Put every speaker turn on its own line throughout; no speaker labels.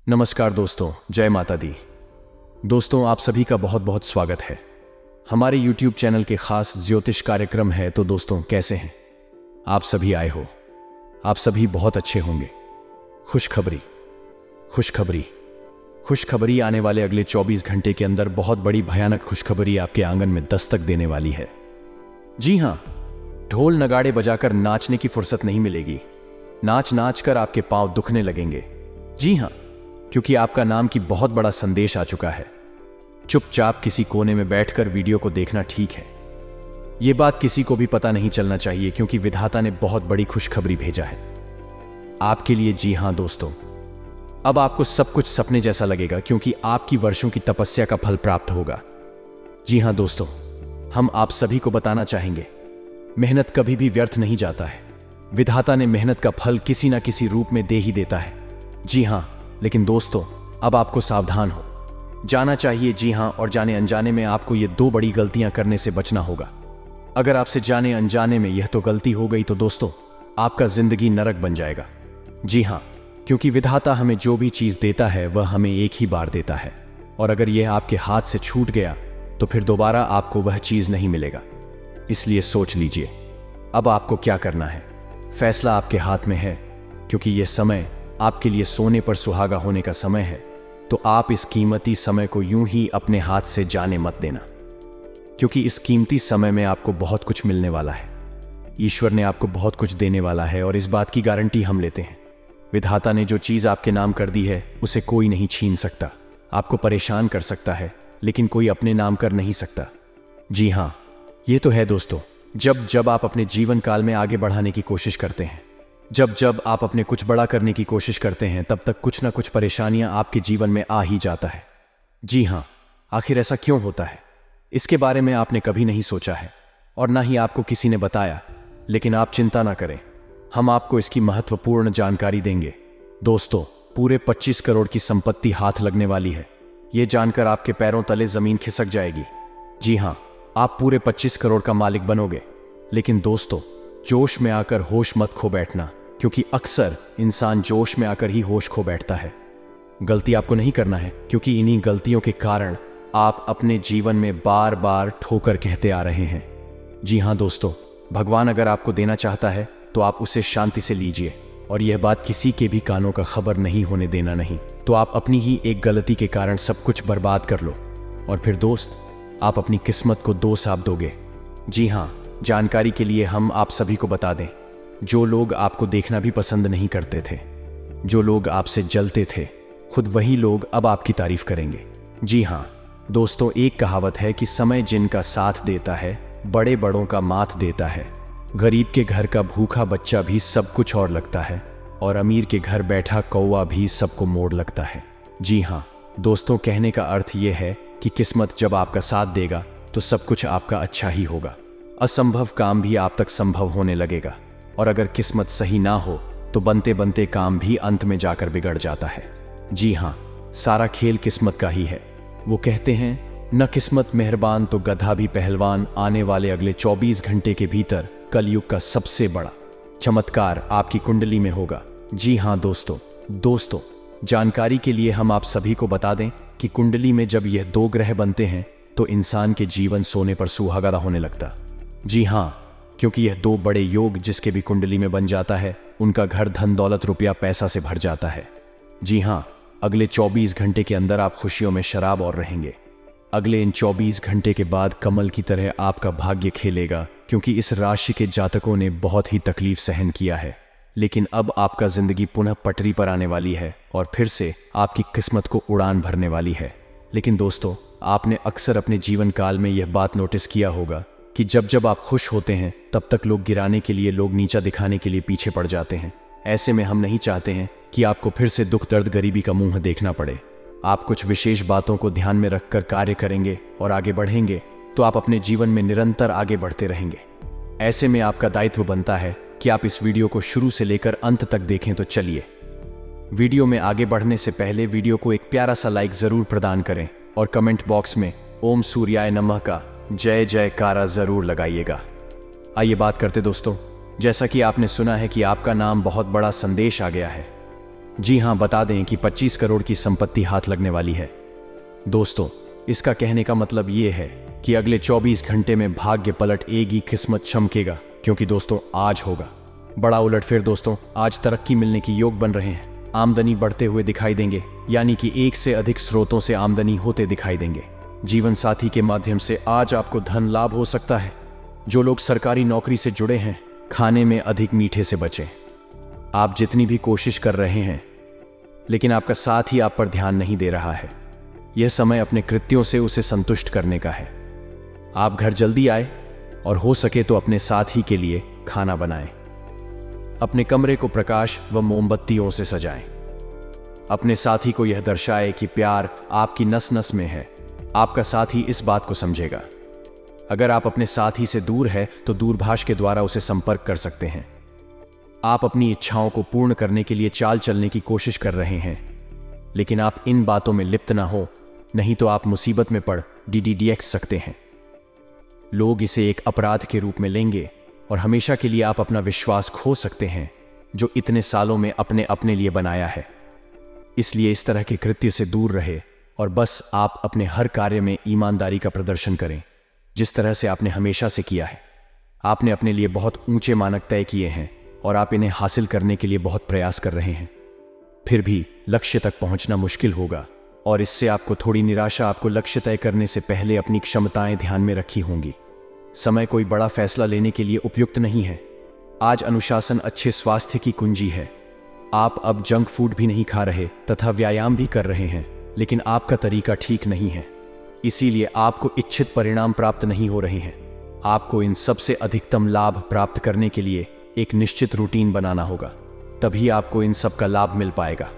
नमस्कार दोस्तों, जय माता दी। दोस्तों, आप सभी का बहुत बहुत स्वागत है हमारे YouTube चैनल के खास ज्योतिष कार्यक्रम है। तो दोस्तों, कैसे हैं आप सभी? आए हो आप सभी बहुत अच्छे होंगे। खुशखबरी खुशखबरी खुशखबरी आने वाले अगले 24 घंटे के अंदर बहुत बड़ी भयानक खुशखबरी आपके आंगन में दस्तक देने वाली है। जी हां, ढोल नगाड़े बजाकर नाचने की फुर्सत नहीं मिलेगी। नाच नाच कर आपके पांव दुखने लगेंगे। जी हां, क्योंकि आपका नाम की बहुत बड़ा संदेश आ चुका है। चुपचाप किसी कोने में बैठकर वीडियो को देखना ठीक है। यह बात किसी को भी पता नहीं चलना चाहिए, क्योंकि विधाता ने बहुत बड़ी खुशखबरी भेजा है आपके लिए। जी हां दोस्तों, अब आपको सब कुछ सपने जैसा लगेगा, क्योंकि आपकी वर्षों की तपस्या का फल प्राप्त होगा। जी हां दोस्तों, हम आप सभी को बताना चाहेंगे, मेहनत कभी भी व्यर्थ नहीं जाता है। विधाता ने मेहनत का फल किसी ना किसी रूप में दे ही देता है। जी हां, लेकिन दोस्तों, अब आपको सावधान हो जाना चाहिए। जी हां, और जाने अनजाने में आपको ये दो बड़ी गलतियां करने से बचना होगा। अगर आपसे जाने अनजाने में यह तो गलती हो गई तो दोस्तों, आपका जिंदगी नरक बन जाएगा। जी हां, क्योंकि विधाता हमें जो भी चीज देता है वह हमें एक ही बार देता है, और अगर यह आपके हाथ से छूट गया तो फिर दोबारा आपको वह चीज नहीं मिलेगा। इसलिए सोच लीजिए अब आपको क्या करना है। फैसला आपके हाथ में है, क्योंकि यह समय आपके लिए सोने पर सुहागा होने का समय है। तो आप इस कीमती समय को यूं ही अपने हाथ से जाने मत देना, क्योंकि इस कीमती समय में आपको बहुत कुछ मिलने वाला है। ईश्वर ने आपको बहुत कुछ देने वाला है, और इस बात की गारंटी हम लेते हैं। विधाता ने जो चीज आपके नाम कर दी है उसे कोई नहीं छीन सकता। आपको परेशान कर सकता है, लेकिन कोई अपने नाम कर नहीं सकता। जी हां, यह तो है दोस्तों, जब जब आप अपने जीवन काल में आगे बढ़ाने की कोशिश करते हैं, जब जब आप अपने कुछ बड़ा करने की कोशिश करते हैं, तब तक कुछ ना कुछ परेशानियां आपके जीवन में आ ही जाता है। जी हां, आखिर ऐसा क्यों होता है, इसके बारे में आपने कभी नहीं सोचा है, और ना ही आपको किसी ने बताया। लेकिन आप चिंता ना करें, हम आपको इसकी महत्वपूर्ण जानकारी देंगे। दोस्तों, पूरे 25 करोड़ की संपत्ति हाथ लगने वाली है। यह जानकर आपके पैरों तले जमीन खिसक जाएगी। जी हां, आप पूरे 25 करोड़ का मालिक बनोगे। लेकिन दोस्तों, जोश में आकर होश मत खो बैठना, क्योंकि अक्सर इंसान जोश में आकर ही होश खो बैठता है। गलती आपको नहीं करना है, क्योंकि इन्हीं गलतियों के कारण आप अपने जीवन में बार बार ठोकर कहते आ रहे हैं। जी हां दोस्तों, भगवान अगर आपको देना चाहता है तो आप उसे शांति से लीजिए, और यह बात किसी के भी कानों का खबर नहीं होने देना। नहीं तो आप अपनी ही एक गलती के कारण सब कुछ बर्बाद कर लो, और फिर दोस्त, आप अपनी किस्मत को दोष आप दोगे। जी हां, जानकारी के लिए हम आप सभी को बता दें, जो लोग आपको देखना भी पसंद नहीं करते थे, जो लोग आपसे जलते थे, खुद वही लोग अब आपकी तारीफ करेंगे। जी हां दोस्तों, एक कहावत है कि समय जिनका साथ देता है, बड़े बड़ों का माथ देता है। गरीब के घर का भूखा बच्चा भी सब कुछ और लगता है, और अमीर के घर बैठा कौवा भी सबको मोड़ लगता है। जी हां दोस्तों, कहने का अर्थ यह है कि किस्मत जब आपका साथ देगा तो सब कुछ आपका अच्छा ही होगा। असंभव काम भी आप तक संभव होने लगेगा, और अगर किस्मत सही ना हो तो बनते बनते काम भी अंत में जाकर बिगड़ जाता है। जी हां, सारा खेल किस्मत का ही है। वो कहते हैं, न किस्मत मेहरबान तो गधा भी पहलवान। आने वाले अगले 24 घंटे के भीतर कलयुग का सबसे बड़ा चमत्कार आपकी कुंडली में होगा। जी हां दोस्तों, जानकारी के लिए हम आप सभी को बता दें कि कुंडली में जब यह दो ग्रह बनते हैं तो इंसान के जीवन सोने पर सुहागा होने लगता। जी हां, क्योंकि यह दो बड़े योग जिसके भी कुंडली में बन जाता है, उनका घर धन दौलत रुपया पैसा से भर जाता है। जी हां, अगले 24 घंटे के अंदर आप खुशियों में शराब और रहेंगे। अगले इन 24 घंटे के बाद कमल की तरह आपका भाग्य खेलेगा, क्योंकि इस राशि के जातकों ने बहुत ही तकलीफ सहन किया है। लेकिन अब आपका जिंदगी पुनः पटरी पर आने वाली है, और फिर से आपकी किस्मत को उड़ान भरने वाली है। लेकिन दोस्तों, आपने अक्सर अपने जीवन काल में यह बात नोटिस किया होगा कि जब जब आप खुश होते हैं तब तक लोग गिराने के लिए, लोग नीचा दिखाने के लिए पीछे पड़ जाते हैं। ऐसे में हम नहीं चाहते हैं कि आपको फिर से दुख दर्द गरीबी का मुंह देखना पड़े। आप कुछ विशेष बातों को ध्यान में रखकर कार्य करेंगे और आगे बढ़ेंगे तो आप अपने जीवन में निरंतर आगे बढ़ते रहेंगे। ऐसे में आपका दायित्व बनता है कि आप इस वीडियो को शुरू से लेकर अंत तक देखें। तो चलिए, वीडियो में आगे बढ़ने से पहले वीडियो को एक प्यारा सा लाइक जरूर प्रदान करें, और कमेंट बॉक्स में ओम सूर्याय नमः का जय जयकारा जरूर लगाइएगा। आइए बात करते दोस्तों, जैसा कि आपने सुना है कि आपका नाम बहुत बड़ा संदेश आ गया है। जी हाँ, बता दें कि 25 करोड़ की संपत्ति हाथ लगने वाली है। दोस्तों, इसका कहने का मतलब ये है कि अगले 24 घंटे में भाग्य पलट एगी, किस्मत चमकेगा, क्योंकि दोस्तों आज होगा बड़ा उलटफेर। दोस्तों, आज तरक्की मिलने की योग बन रहे हैं, आमदनी बढ़ते हुए दिखाई देंगे, यानी कि एक से अधिक स्रोतों से आमदनी होते दिखाई देंगे। जीवन साथी के माध्यम से आज आपको धन लाभ हो सकता है। जो लोग सरकारी नौकरी से जुड़े हैं, खाने में अधिक मीठे से बचें। आप जितनी भी कोशिश कर रहे हैं, लेकिन आपका साथ ही आप पर ध्यान नहीं दे रहा है। यह समय अपने कृत्यों से उसे संतुष्ट करने का है। आप घर जल्दी आए और हो सके तो अपने साथी के लिए खाना बनाएं। अपने कमरे को प्रकाश व मोमबत्तियों से सजाएं। अपने साथी को यह दर्शाए कि प्यार आपकी नस नस में है। आपका साथी इस बात को समझेगा। अगर आप अपने साथी से दूर है तो दूरभाष के द्वारा उसे संपर्क कर सकते हैं। आप अपनी इच्छाओं को पूर्ण करने के लिए चाल चलने की कोशिश कर रहे हैं, लेकिन आप इन बातों में लिप्त ना हो, नहीं तो आप मुसीबत में पड़ DDDX सकते हैं। लोग इसे एक अपराध के रूप में लेंगे और हमेशा के लिए आप अपना विश्वास खो सकते हैं, जो इतने सालों में अपने लिए बनाया है। इसलिए इस तरह के कृत्य से दूर रहे और बस आप अपने हर कार्य में ईमानदारी का प्रदर्शन करें, जिस तरह से आपने हमेशा से किया है। आपने अपने लिए बहुत ऊंचे मानक तय किए हैं और आप इन्हें हासिल करने के लिए बहुत प्रयास कर रहे हैं। फिर भी लक्ष्य तक पहुंचना मुश्किल होगा और इससे आपको थोड़ी निराशा आपको लक्ष्य तय करने से पहले अपनी क्षमताएं ध्यान में रखी होंगी। समय कोई बड़ा फैसला लेने के लिए उपयुक्त नहीं है। आज अनुशासन अच्छे स्वास्थ्य की कुंजी है। आप अब जंक फूड भी नहीं खा रहे तथा व्यायाम भी कर रहे हैं, लेकिन आपका तरीका ठीक नहीं है, इसीलिए आपको इच्छित परिणाम प्राप्त नहीं हो रहे हैं। आपको इन सबसे अधिकतम लाभ प्राप्त करने के लिए एक निश्चित रूटीन बनाना होगा, तभी आपको इन सब का लाभ मिल पाएगा।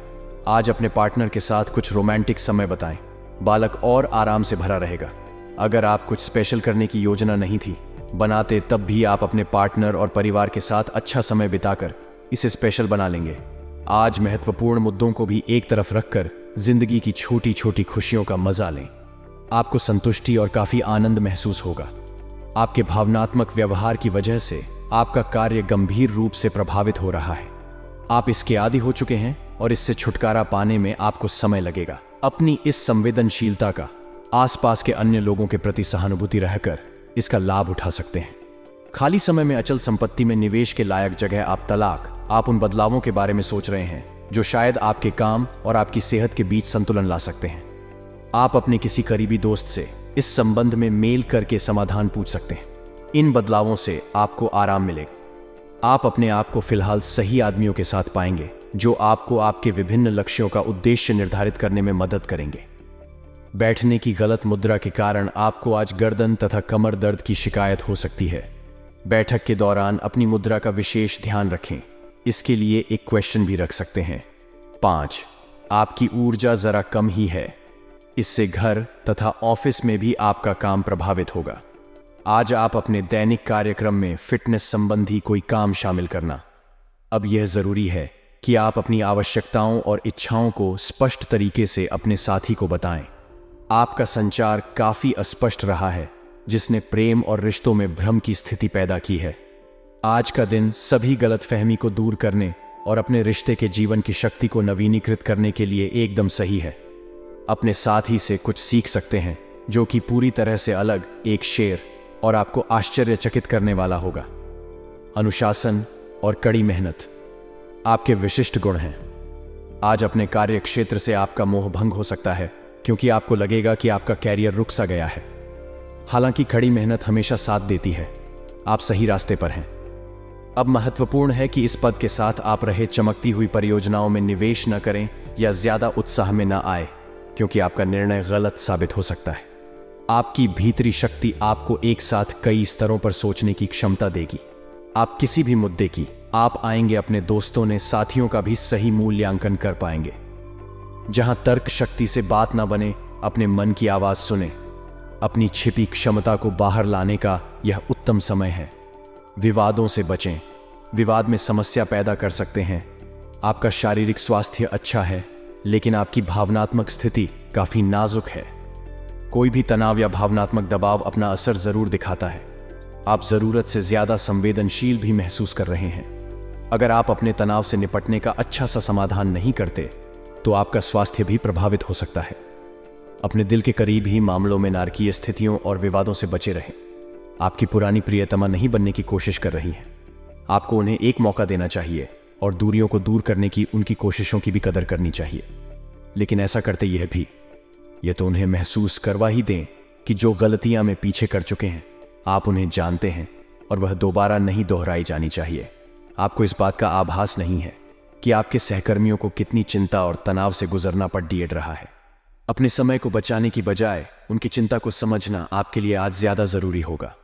आज अपने पार्टनर के साथ कुछ रोमांटिक समय बिताएं। बालक और आराम से भरा रहेगा। अगर आप कुछ स्पेशल करने की योजना नहीं थी बनाते, तब भी आप अपने पार्टनर और परिवार के साथ अच्छा समय बिताकर इसे स्पेशल बना लेंगे। आज महत्वपूर्ण मुद्दों को भी एक तरफ रखकर जिंदगी की छोटी छोटी खुशियों का मजा लें। आपको संतुष्टि और काफी आनंद महसूस होगा। आपके भावनात्मक व्यवहार की वजह से आपका कार्य गंभीर रूप से प्रभावित हो रहा है। आप इसके आदी हो चुके हैं और इससे छुटकारा पाने में आपको समय लगेगा। अपनी इस संवेदनशीलता का आसपास के अन्य लोगों के प्रति सहानुभूति रहकर इसका लाभ उठा सकते हैं। खाली समय में अचल संपत्ति में निवेश के लायक जगह आप तलाक, आप उन बदलावों के बारे में सोच रहे हैं जो शायद आपके काम और आपकी सेहत के बीच संतुलन ला सकते हैं। आप अपने किसी करीबी दोस्त से इस संबंध में मेल करके समाधान पूछ सकते हैं। इन बदलावों से आपको आराम मिलेगा। आप अपने आप को फिलहाल सही आदमियों के साथ पाएंगे जो आपको आपके विभिन्न लक्ष्यों का उद्देश्य निर्धारित करने में मदद करेंगे। बैठने की गलत मुद्रा के कारण आपको आज गर्दन तथा कमर दर्द की शिकायत हो सकती है। बैठक के दौरान अपनी मुद्रा का विशेष ध्यान रखें। इसके लिए एक क्वेश्चन भी रख सकते हैं। 5. आपकी ऊर्जा जरा कम ही है। इससे घर तथा ऑफिस में भी आपका काम प्रभावित होगा। आज आप अपने दैनिक कार्यक्रम में फिटनेस संबंधी कोई काम शामिल करना। अब यह जरूरी है कि आप अपनी आवश्यकताओं और इच्छाओं को स्पष्ट तरीके से अपने साथी को बताएं। आपका संचार काफी अस्पष्ट रहा है, जिसने प्रेम और रिश्तों में भ्रम की स्थिति पैदा की है। आज का दिन सभी गलतफहमी को दूर करने और अपने रिश्ते के जीवन की शक्ति को नवीनीकृत करने के लिए एकदम सही है। अपने साथी से कुछ सीख सकते हैं जो कि पूरी तरह से अलग एक शेर और आपको आश्चर्यचकित करने वाला होगा। अनुशासन और कड़ी मेहनत आपके विशिष्ट गुण हैं। आज अपने कार्य क्षेत्र से आपका मोह भंग हो सकता है, क्योंकि आपको लगेगा कि आपका कैरियर रुक सा गया है। हालांकि कड़ी मेहनत हमेशा साथ देती है। आप सही रास्ते पर हैं। अब महत्वपूर्ण है कि इस पद के साथ आप रहे चमकती हुई परियोजनाओं में निवेश न करें या ज्यादा उत्साह में न आए, क्योंकि आपका निर्णय गलत साबित हो सकता है। आपकी भीतरी शक्ति आपको एक साथ कई स्तरों पर सोचने की क्षमता देगी। आप किसी भी मुद्दे की आप आएंगे अपने दोस्तों ने साथियों का भी सही मूल्यांकन कर पाएंगे। जहां तर्क शक्ति से बात ना बने, अपने मन की आवाज सुने। अपनी छिपी क्षमता को बाहर लाने का यह उत्तम समय है। विवादों से बचें। विवाद में समस्या पैदा कर सकते हैं। आपका शारीरिक स्वास्थ्य अच्छा है, लेकिन आपकी भावनात्मक स्थिति काफी नाजुक है। कोई भी तनाव या भावनात्मक दबाव अपना असर जरूर दिखाता है। आप जरूरत से ज्यादा संवेदनशील भी महसूस कर रहे हैं। अगर आप अपने तनाव से निपटने का अच्छा सा समाधान नहीं करते तो आपका स्वास्थ्य भी प्रभावित हो सकता है। अपने दिल के करीब ही मामलों में नारकीय स्थितियों और विवादों से बचे रहें। आपकी पुरानी प्रियतमा नहीं बनने की कोशिश कर रही हैं। आपको उन्हें एक मौका देना चाहिए और दूरियों को दूर करने की उनकी कोशिशों की भी कदर करनी चाहिए। लेकिन ऐसा करते यह तो उन्हें महसूस करवा ही दें कि जो गलतियां में पीछे कर चुके हैं आप उन्हें जानते हैं और वह दोबारा नहीं दोहराई जानी चाहिए। आपको इस बात का आभास नहीं है कि आपके सहकर्मियों को कितनी चिंता और तनाव से गुजरना पड़ रहा है। अपने समय को बचाने की बजाय उनकी चिंता को समझना आपके लिए आज ज्यादा जरूरी होगा।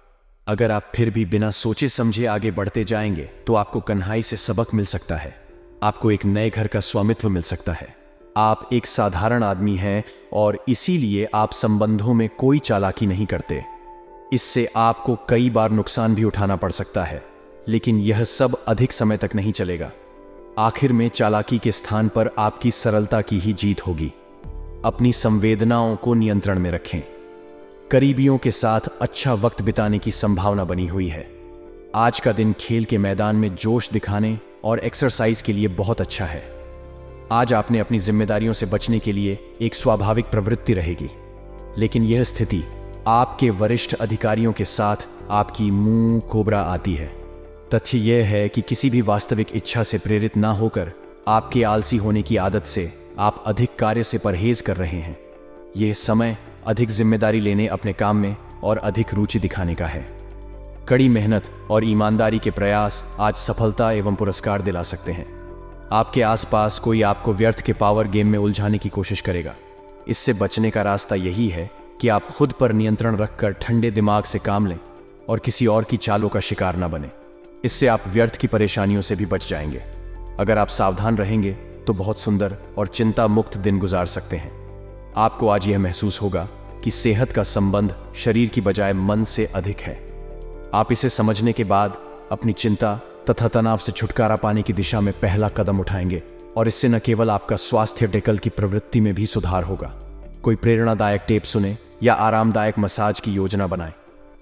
अगर आप फिर भी बिना सोचे समझे आगे बढ़ते जाएंगे तो आपको कन्हाई से सबक मिल सकता है। आपको एक नए घर का स्वामित्व मिल सकता है। आप एक साधारण आदमी हैं और इसीलिए आप संबंधों में कोई चालाकी नहीं करते। इससे आपको कई बार नुकसान भी उठाना पड़ सकता है, लेकिन यह सब अधिक समय तक नहीं चलेगा। आखिर में चालाकी के स्थान पर आपकी सरलता की ही जीत होगी। अपनी संवेदनाओं को नियंत्रण में रखें। करीबियों के साथ अच्छा वक्त बिताने की संभावना बनी हुई है। आज का दिन खेल के मैदान में जोश दिखाने और एक्सरसाइज के लिए बहुत अच्छा है। आज आपने अपनी जिम्मेदारियों से बचने के लिए एक स्वाभाविक प्रवृत्ति रहेगी, लेकिन यह स्थिति आपके वरिष्ठ अधिकारियों के साथ आपकी मुंह कोबरा आती है। तथ्य यह है कि किसी भी वास्तविक इच्छा से प्रेरित ना होकर आपके आलसी होने की आदत से आप अधिक कार्य से परहेज कर रहे हैं। यह समय अधिक जिम्मेदारी लेने, अपने काम में और अधिक रुचि दिखाने का है। कड़ी मेहनत और ईमानदारी के प्रयास आज सफलता एवं पुरस्कार दिला सकते हैं। आपके आसपास कोई आपको व्यर्थ के पावर गेम में उलझाने की कोशिश करेगा। इससे बचने का रास्ता यही है कि आप खुद पर नियंत्रण रखकर ठंडे दिमाग से काम लें और किसी और की चालों का शिकार न बने। इससे आप व्यर्थ की परेशानियों से भी बच जाएंगे। अगर आप सावधान रहेंगे तो बहुत सुंदर और चिंता मुक्त दिन गुजार सकते हैं। आपको आज यह महसूस होगा कि सेहत का संबंध शरीर की बजाय मन से अधिक है। आप इसे समझने के बाद अपनी चिंता तथा तनाव से छुटकारा पाने की दिशा में पहला कदम उठाएंगे और इससे न केवल आपका स्वास्थ्य डेकल की प्रवृत्ति में भी सुधार होगा। कोई प्रेरणादायक टेप सुने या आरामदायक मसाज की योजना बनाएं।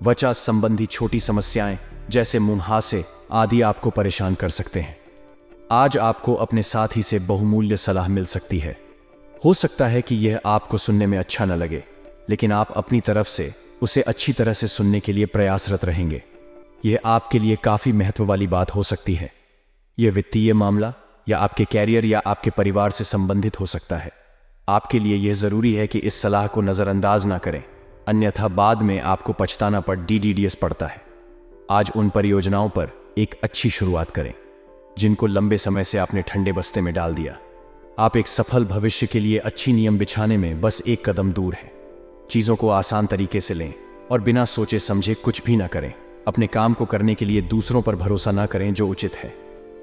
त्वचा संबंधी छोटी समस्याएं जैसे मुंहासे आदि आपको परेशान कर सकते हैं। आज आपको अपने साथी से बहुमूल्य सलाह मिल सकती है। हो सकता है कि यह आपको सुनने में अच्छा न लगे, लेकिन आप अपनी तरफ से उसे अच्छी तरह से सुनने के लिए प्रयासरत रहेंगे। यह आपके लिए काफी महत्व वाली बात हो सकती है। यह वित्तीय मामला या आपके कैरियर या आपके परिवार से संबंधित हो सकता है। आपके लिए यह जरूरी है कि इस सलाह को नजरअंदाज ना करें, अन्यथा बाद में आपको पछताना पर DDDS पड़ता है। आज उन परियोजनाओं पर एक अच्छी शुरुआत करें जिनको लंबे समय से आपने ठंडे बस्ते में डाल दिया। आप एक सफल भविष्य के लिए अच्छी नियम बिछाने में बस एक कदम दूर हैं। चीजों को आसान तरीके से लें और बिना सोचे समझे कुछ भी ना करें। अपने काम को करने के लिए दूसरों पर भरोसा ना करें जो उचित है।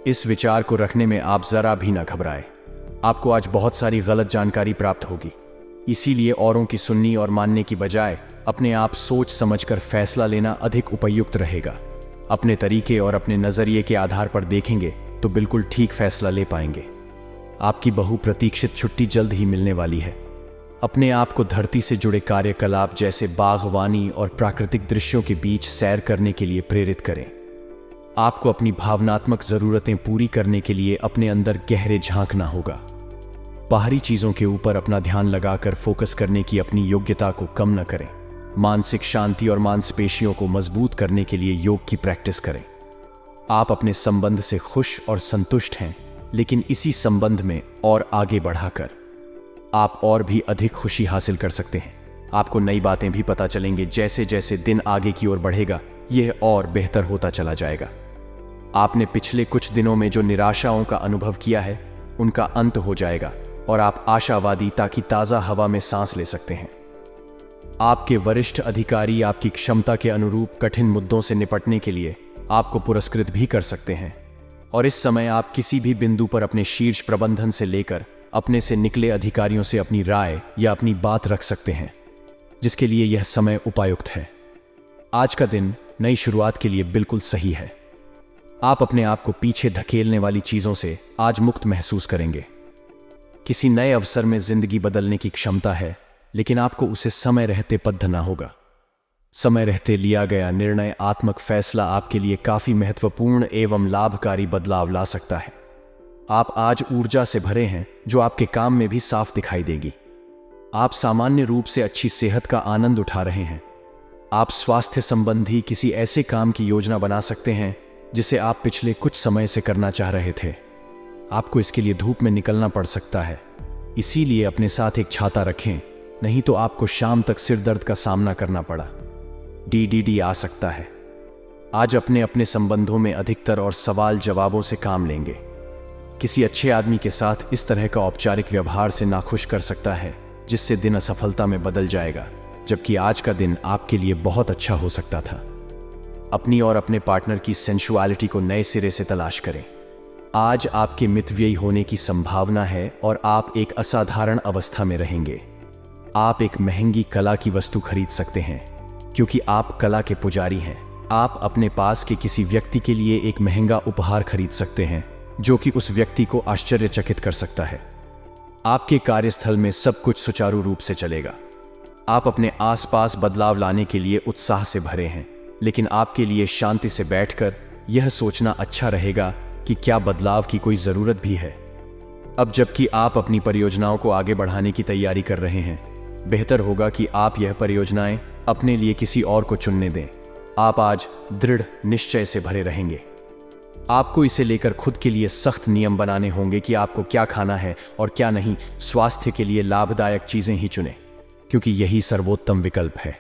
इस विचार को रखने में आप जरा भी ना घबराएं। आपको आज बहुत सारी गलत जानकारी प्राप्त होगी, इसीलिए औरों की सुननी और मानने की बजाय अपने आप सोच समझकर फैसला लेना अधिक उपयुक्त रहेगा। अपने तरीके और अपने नजरिए के आधार पर देखेंगे तो बिल्कुल ठीक फैसला ले पाएंगे। आपकी बहुप्रतीक्षित छुट्टी जल्द ही मिलने वाली है। अपने आप को धरती से जुड़े कार्यकलाप जैसे बागवानी और प्राकृतिक दृश्यों के बीच सैर करने के लिए प्रेरित करें। आपको अपनी भावनात्मक जरूरतें पूरी करने के लिए अपने अंदर गहरे झांकना होगा। बाहरी चीजों के ऊपर अपना ध्यान लगाकर फोकस करने की अपनी योग्यता को कम न करें। मानसिक शांति और मांसपेशियों को मजबूत करने के लिए योग की प्रैक्टिस करें। आप अपने संबंध से खुश और संतुष्ट हैं, लेकिन इसी संबंध में और आगे बढ़ाकर आप और भी अधिक खुशी हासिल कर सकते हैं। आपको नई बातें भी पता चलेंगे। जैसे जैसे दिन आगे की ओर बढ़ेगा यह और बेहतर होता चला जाएगा। आपने पिछले कुछ दिनों में जो निराशाओं का अनुभव किया है उनका अंत हो जाएगा और आप आशावादी ताकि ताजा हवा में सांस ले सकते हैं। आपके वरिष्ठ अधिकारी आपकी क्षमता के अनुरूप कठिन मुद्दों से निपटने के लिए आपको पुरस्कृत भी कर सकते हैं और इस समय आप किसी भी बिंदु पर अपने शीर्ष प्रबंधन से लेकर अपने से निकले अधिकारियों से अपनी राय या अपनी बात रख सकते हैं, जिसके लिए यह समय उपयुक्त है। आज का दिन नई शुरुआत के लिए बिल्कुल सही है। आप अपने आप को पीछे धकेलने वाली चीजों से आज मुक्त महसूस करेंगे। किसी नए अवसर में जिंदगी बदलने की क्षमता है, लेकिन आपको उसे समय रहते बद्धना होगा। समय रहते लिया गया निर्णयात्मक फैसला आपके लिए काफी महत्वपूर्ण एवं लाभकारी बदलाव ला सकता है। आप आज ऊर्जा से भरे हैं जो आपके काम में भी साफ दिखाई देगी। आप सामान्य रूप से अच्छी सेहत का आनंद उठा रहे हैं। आप स्वास्थ्य संबंधी किसी ऐसे काम की योजना बना सकते हैं जिसे आप पिछले कुछ समय से करना चाह रहे थे। आपको इसके लिए धूप में निकलना पड़ सकता है, इसीलिए अपने साथ एक छाता रखें, नहीं तो आपको शाम तक सिर दर्द का सामना करना पड़ा। DDD आ सकता है। आज अपने अपने संबंधों में अधिकतर और सवाल जवाबों से काम लेंगे। किसी अच्छे आदमी के साथ इस तरह का औपचारिक व्यवहार से नाखुश कर सकता है जिससे दिन असफलता में बदल जाएगा, जबकि आज का दिन आपके लिए बहुत अच्छा हो सकता था। अपनी और अपने पार्टनर की सेंसुअलिटी को नए सिरे से तलाश करें। आज आपके मितव्ययी होने की संभावना है और आप एक असाधारण अवस्था में रहेंगे। आप एक महंगी कला की वस्तु खरीद सकते हैं क्योंकि आप कला के पुजारी हैं। आप अपने पास के किसी व्यक्ति के लिए एक महंगा उपहार खरीद सकते हैं जो कि उस व्यक्ति को आश्चर्यचकित कर सकता है। आपके कार्यस्थल में सब कुछ सुचारू रूप से चलेगा। आप अपने आसपास बदलाव लाने के लिए उत्साह से भरे हैं, लेकिन आपके लिए शांति से बैठकर यह सोचना अच्छा रहेगा कि क्या बदलाव की कोई जरूरत भी है। अब जबकि आप अपनी परियोजनाओं को आगे बढ़ाने की तैयारी कर रहे हैं, बेहतर होगा कि आप यह परियोजनाएं अपने लिए किसी और को चुनने दें। आप आज दृढ़ निश्चय से भरे रहेंगे। आपको इसे लेकर खुद के लिए सख्त नियम बनाने होंगे कि आपको क्या खाना है और क्या नहीं। स्वास्थ्य के लिए लाभदायक चीजें ही चुनें, क्योंकि यही सर्वोत्तम विकल्प है।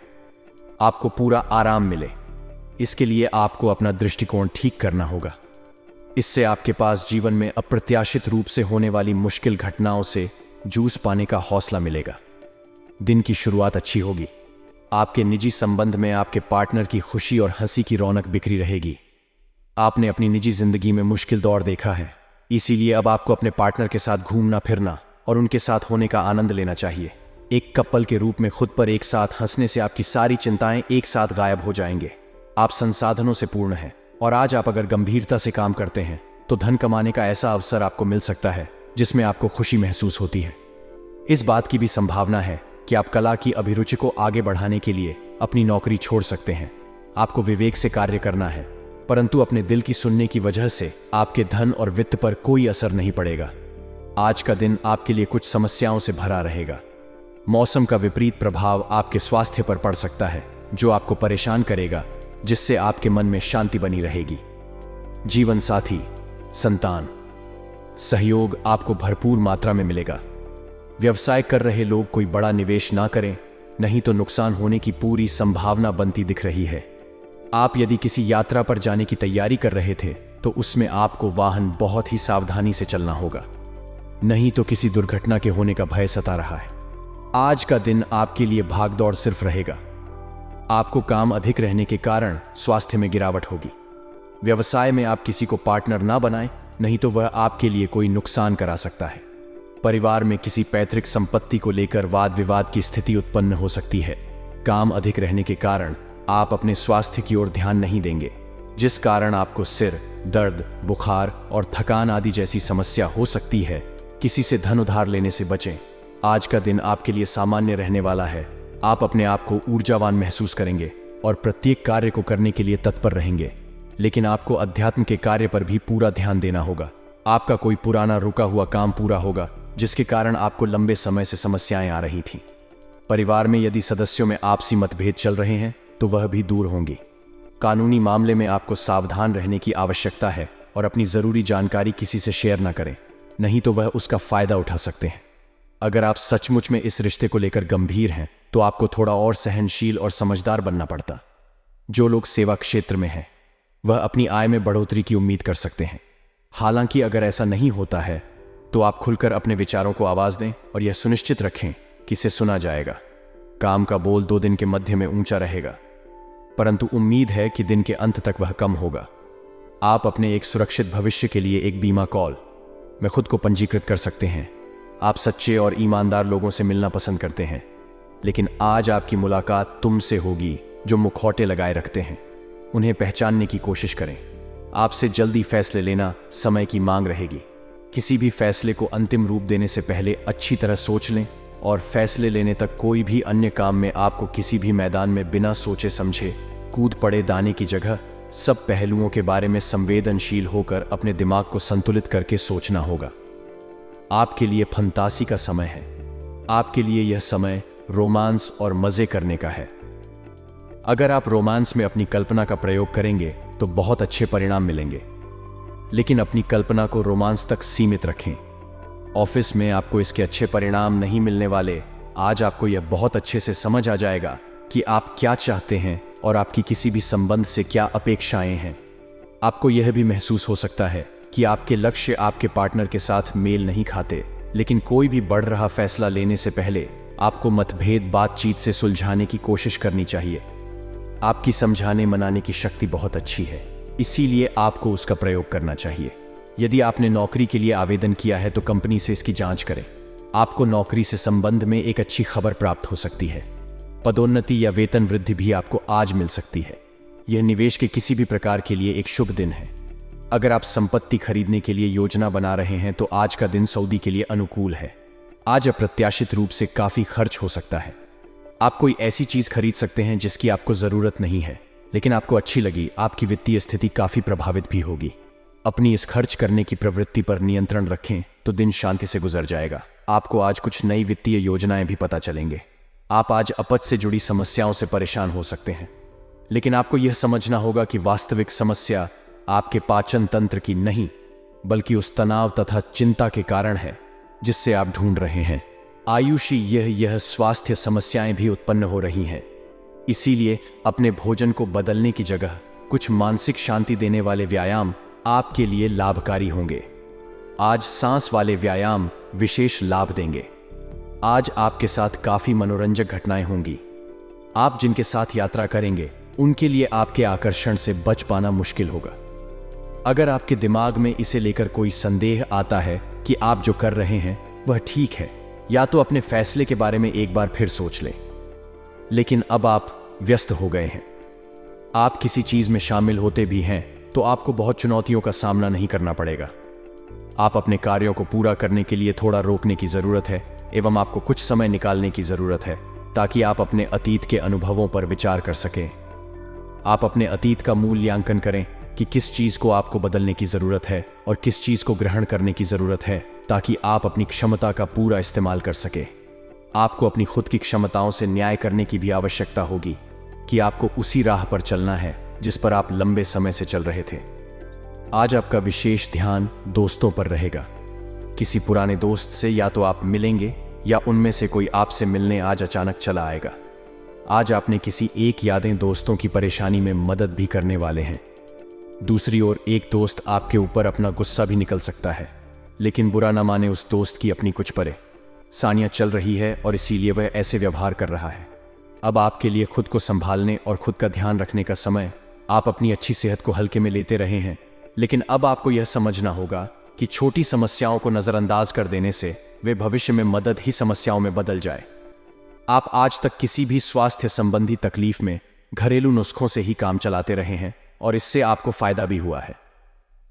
आपको पूरा आराम मिले, इसके लिए आपको अपना दृष्टिकोण ठीक करना होगा। इससे आपके पास जीवन में अप्रत्याशित रूप से होने वाली मुश्किल घटनाओं से जूझ पाने का हौसला मिलेगा। दिन की शुरुआत अच्छी होगी। आपके निजी संबंध में आपके पार्टनर की खुशी और हंसी की रौनक बिखरी रहेगी। आपने अपनी निजी जिंदगी में मुश्किल दौर देखा है, इसीलिए अब आपको अपने पार्टनर के साथ घूमना फिरना और उनके साथ होने का आनंद लेना चाहिए। एक कपल के रूप में खुद पर एक साथ हंसने से आपकी सारी चिंताएं एक साथ गायब हो जाएंगे। आप संसाधनों से पूर्ण हैं और आज आप अगर गंभीरता से काम करते हैं तो धन कमाने का ऐसा अवसर आपको मिल सकता है जिसमें आपको खुशी महसूस होती है। इस बात की भी संभावना है कि आप कला की अभिरुचि को आगे बढ़ाने के लिए अपनी नौकरी छोड़ सकते हैं। आपको विवेक से कार्य करना है, परंतु अपने दिल की सुनने की वजह से आपके धन और वित्त पर कोई असर नहीं पड़ेगा। आज का दिन आपके लिए कुछ समस्याओं से भरा रहेगा। मौसम का विपरीत प्रभाव आपके स्वास्थ्य पर पड़ सकता है जो आपको परेशान करेगा, जिससे आपके मन में शांति बनी रहेगी। जीवन साथी, संतान, सहयोग आपको भरपूर मात्रा में मिलेगा। व्यवसाय कर रहे लोग कोई बड़ा निवेश ना करें, नहीं तो नुकसान होने की पूरी संभावना बनती दिख रही है। आप यदि किसी यात्रा पर जाने की तैयारी कर रहे थे तो उसमें आपको वाहन बहुत ही सावधानी से चलना होगा, नहीं तो किसी दुर्घटना के होने का भय सता रहा है। आज का दिन आपके लिए भागदौड़ सिर्फ रहेगा। आपको काम अधिक रहने के कारण स्वास्थ्य में गिरावट होगी। व्यवसाय में आप किसी को पार्टनर ना बनाएं, नहीं तो वह आपके लिए कोई नुकसान करा सकता है। परिवार में किसी पैतृक संपत्ति को लेकर वाद विवाद की स्थिति उत्पन्न हो सकती है। काम अधिक रहने के कारण आप अपने स्वास्थ्य की ओर ध्यान नहीं देंगे, जिस कारण आपको सिर दर्द, बुखार और थकान आदि जैसी समस्या हो सकती है। किसी से धन उधार लेने से बचें। आज का दिन आपके लिए सामान्य रहने वाला है। आप अपने आप को ऊर्जावान महसूस करेंगे और प्रत्येक कार्य को करने के लिए तत्पर रहेंगे, लेकिन आपको अध्यात्म के कार्य पर भी पूरा ध्यान देना होगा। आपका कोई पुराना रुका हुआ काम पूरा होगा जिसके कारण आपको लंबे समय से समस्याएं आ रही थीं। परिवार में यदि सदस्यों में आपसी मतभेद चल रहे हैं तो वह भी दूर होंगे। कानूनी मामले में आपको सावधान रहने की आवश्यकता है और अपनी जरूरी जानकारी किसी से शेयर न करें, नहीं तो वह उसका फायदा उठा सकते हैं। अगर आप सचमुच में इस रिश्ते को लेकर गंभीर हैं तो आपको थोड़ा और सहनशील और समझदार बनना पड़ता। जो लोग सेवा क्षेत्र में हैं वह अपनी आय में बढ़ोतरी की उम्मीद कर सकते हैं। हालांकि अगर ऐसा नहीं होता है तो आप खुलकर अपने विचारों को आवाज दें और यह सुनिश्चित रखें कि इसे सुना जाएगा। काम का बोल 2 दिन के मध्य में ऊंचा रहेगा, परंतु उम्मीद है कि दिन के अंत तक वह कम होगा। आप अपने एक सुरक्षित भविष्य के लिए एक बीमा कॉल में खुद को पंजीकृत कर सकते हैं। आप सच्चे और ईमानदार लोगों से मिलना पसंद करते हैं, लेकिन आज आपकी मुलाकात तुमसे होगी जो मुखौटे लगाए रखते हैं। उन्हें पहचानने की कोशिश करें। आपसे जल्दी फैसले लेना समय की मांग रहेगी। किसी भी फैसले को अंतिम रूप देने से पहले अच्छी तरह सोच लें और फैसले लेने तक कोई भी अन्य काम में आपको किसी भी मैदान में बिना सोचे समझे कूद पड़े दाने की जगह सब पहलुओं के बारे में संवेदनशील होकर अपने दिमाग को संतुलित करके सोचना होगा। आपके लिए फंतासी का समय है। आपके लिए यह समय रोमांस और मजे करने का है। अगर आप रोमांस में अपनी कल्पना का प्रयोग करेंगे तो बहुत अच्छे परिणाम मिलेंगे, लेकिन अपनी कल्पना को रोमांस तक सीमित रखें। ऑफिस में आपको इसके अच्छे परिणाम नहीं मिलने वाले। आज आपको यह बहुत अच्छे से समझ आ जाएगा कि आप क्या चाहते हैं और आपकी किसी भी संबंध से क्या अपेक्षाएं हैं। आपको यह भी महसूस हो सकता है कि आपके लक्ष्य आपके पार्टनर के साथ मेल नहीं खाते, लेकिन कोई भी बढ़ रहा फैसला लेने से पहले आपको मतभेद बातचीत से सुलझाने की कोशिश करनी चाहिए। आपकी समझाने मनाने की शक्ति बहुत अच्छी है, इसीलिए आपको उसका प्रयोग करना चाहिए। यदि आपने नौकरी के लिए आवेदन किया है तो कंपनी से इसकी जांच करें। आपको नौकरी से संबंध में एक अच्छी खबर प्राप्त हो सकती है। पदोन्नति या वेतन वृद्धि भी आपको आज मिल सकती है। यह निवेश के किसी भी प्रकार के लिए एक शुभ दिन है। अगर आप संपत्ति खरीदने के लिए योजना बना रहे हैं तो आज का दिन सऊदी के लिए अनुकूल है। आज अप्रत्याशित रूप से काफी खर्च हो सकता है। आप कोई ऐसी चीज खरीद सकते हैं जिसकी आपको जरूरत नहीं है, लेकिन आपको अच्छी लगी। आपकी वित्तीय स्थिति काफी प्रभावित भी होगी। अपनी इस खर्च करने की प्रवृत्ति पर नियंत्रण रखें तो दिन शांति से गुजर जाएगा। आपको आज कुछ नई वित्तीय योजनाएं भी पता चलेंगे। आप आज अपच से जुड़ी समस्याओं से परेशान हो सकते हैं, लेकिन आपको यह समझना होगा कि वास्तविक समस्या आपके पाचन तंत्र की नहीं, बल्कि उस तनाव तथा चिंता के कारण है जिससे आप ढूंढ रहे हैं। आयुषी यह स्वास्थ्य समस्याएं भी उत्पन्न हो रही हैं। इसीलिए अपने भोजन को बदलने की जगह कुछ मानसिक शांति देने वाले व्यायाम आपके लिए लाभकारी होंगे। आज सांस वाले व्यायाम विशेष लाभ देंगे। आज आपके साथ काफी मनोरंजक घटनाएं होंगी। आप जिनके साथ यात्रा करेंगे उनके लिए आपके आकर्षण से बच पाना मुश्किल होगा। अगर आपके दिमाग में इसे लेकर कोई संदेह आता है कि आप जो कर रहे हैं वह ठीक है, या तो अपने फैसले के बारे में एक बार फिर सोच लें। लेकिन अब आप व्यस्त हो गए हैं। आप किसी चीज में शामिल होते भी हैं तो आपको बहुत चुनौतियों का सामना नहीं करना पड़ेगा। आप अपने कार्यों को पूरा करने के लिए थोड़ा रोकने की जरूरत है एवं आपको कुछ समय निकालने की जरूरत है ताकि आप अपने अतीत के अनुभवों पर विचार कर सकें। आप अपने अतीत का मूल्यांकन करें कि किस चीज को आपको बदलने की जरूरत है और किस चीज को ग्रहण करने की जरूरत है, ताकि आप अपनी क्षमता का पूरा इस्तेमाल कर सके। आपको अपनी खुद की क्षमताओं से न्याय करने की भी आवश्यकता होगी कि आपको उसी राह पर चलना है जिस पर आप लंबे समय से चल रहे थे। आज आपका विशेष ध्यान दोस्तों पर रहेगा। किसी पुराने दोस्त से या तो आप मिलेंगे या उनमें से कोई आपसे मिलने आज अचानक चला आएगा। आज आपने किसी एक यादें दोस्तों की परेशानी में मदद भी करने वाले हैं। दूसरी ओर एक दोस्त आपके ऊपर अपना गुस्सा भी निकल सकता है, लेकिन बुरा न माने उस दोस्त की अपनी कुछ परेशानियां चल रही है और इसीलिए वह ऐसे व्यवहार कर रहा है। अब आपके लिए खुद को संभालने और खुद का ध्यान रखने का समय। आप अपनी अच्छी सेहत को हल्के में लेते रहे हैं, लेकिन अब आपको यह समझना होगा कि छोटी समस्याओं को नजरअंदाज कर देने से वे भविष्य में मदद ही समस्याओं में बदल जाए। आप आज तक किसी भी स्वास्थ्य संबंधी तकलीफ में घरेलू नुस्खों से ही काम चलाते रहे हैं और इससे आपको फायदा भी हुआ है,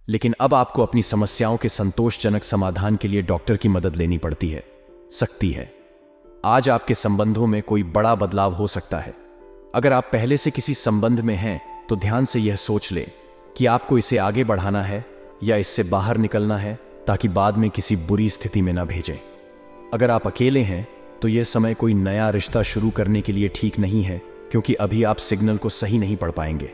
लेकिन अब आपको अपनी समस्याओं के संतोषजनक समाधान के लिए डॉक्टर की मदद लेनी पड़ती है सकती है। आज आपके संबंधों में कोई बड़ा बदलाव हो सकता है। अगर आप पहले से किसी संबंध में हैं तो ध्यान से यह सोच लें कि आपको इसे आगे बढ़ाना है या इससे बाहर निकलना है, ताकि बाद में किसी बुरी स्थिति में न भेजें। अगर आप अकेले हैं तो यह समय कोई नया रिश्ता शुरू करने के लिए ठीक नहीं है, क्योंकि अभी आप सिग्नल को सही नहीं पढ़ पाएंगे।